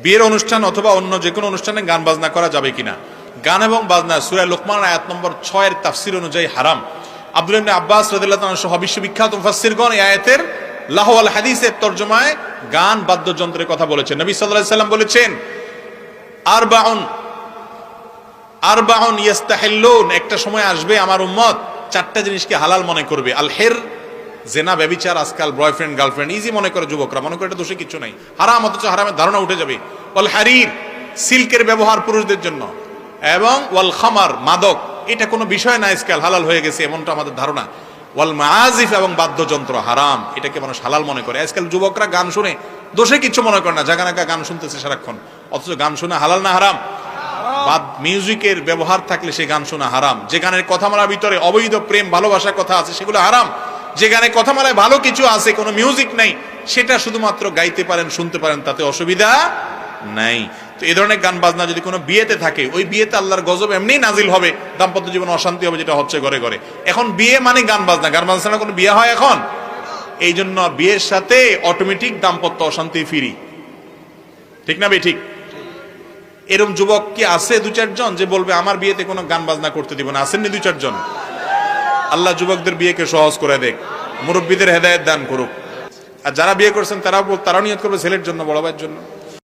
বিয়ের অনুষ্ঠান অথবা অন্য যে কোনো অনুষ্ঠানে গান বাজনা করা যাবে কিনা? গান এবং বাজনা সূরা লোকমান আয়াত নম্বর 6 এর তাফসীর অনুযায়ী হারাম। আব্দুল্লাহ ইবনে আব্বাস রাদিয়াল্লাহু তাআলা সহ বিশ্ববিখ্যাত মুফাসসিরগণ এই আয়াতের লাহু ওয়াল হাদিসের তরজমায় গান বাদ্যযন্ত্রের কথা বলেছেন। নবী সাল্লাল্লাহু আলাইহি সাল্লাম বলেছেন, আরবাউন ইয়াস্তাহিল্লুন, একটা সময় আসবে আমার উম্মত চারটা জিনিসকে হালাল মনে করবে। আল হির, জেনা, ব্যভিচার, আজকাল বয়ফ্রেন্ড গার্লফ্রেন্ড ইজি মনে করে যুবকরা, মনে করে এটা দোষে কিছু নাই, হারাম, অথচ হারামের ধারণা উঠে যাবে। ওয়াল হারির, সিল্কের ব্যবহার পুরুষদের জন্য, এবং ওয়াল খামার, মাদক, এটা কোনো বিষয় না, আজকাল হালাল হয়ে গেছে এমনটা আমাদের ধারণা। ওয়াল মাআজিফ, এবং বাদ্যযন্ত্র হারাম, এটাকে মানুষ হালাল মনে করে। আজকাল যুবকরা গান শুনে দোষে কিছু মনে করে না, জাগানাকা গান শুনতেছে সারাক্ষণ, অথচ গান শোনা হালাল না হারাম? মিউজিকের ব্যবহার থাকলে সে গান শোনা হারাম। যে গানের কথামালার ভিতরে অবৈধ প্রেম ভালোবাসার কথা আছে সেগুলো হারাম। যে গানে কথামালায় ভালো কিছু আছে, কোনো মিউজিক নাই, সেটা শুধুমাত্র গাইতে পারেন, শুনতে পারেন, তাতে অসুবিধা নাই। তো এই ধরনের গান বাজনা যদি কোনো বিয়েতে থাকে, ওই বিয়েতে আল্লাহর গজব এমনি নাজিল হবে, দাম্পত্য জীবনে অশান্তি হবে, যেটা হচ্ছে ঘরে ঘরে। এখন বিয়ে মানে গান বাজনা, গান বাজনা কোনো বিয়ে হয় এখন? এই জন্য বিয়ের সাথে অটোমেটিক দাম্পত্য অশান্তি ফিরি, ঠিক না বে ঠিক? এরকম যুবক কি আছে দু চারজন যে বলবে আমার বিয়েতে কোনো গান বাজনা করতে দিব না? আসেননি দু চারজন? আল্লাহ যুবকদের বিয়েকে সহজ করে দেখ, মুরব্বীদের হেদায়েত দান করুক। আর যারা বিয়ে করছেন তারাও নিয়ত করবে ছেলের জন্য, বড় ভাইয়ের জন্য।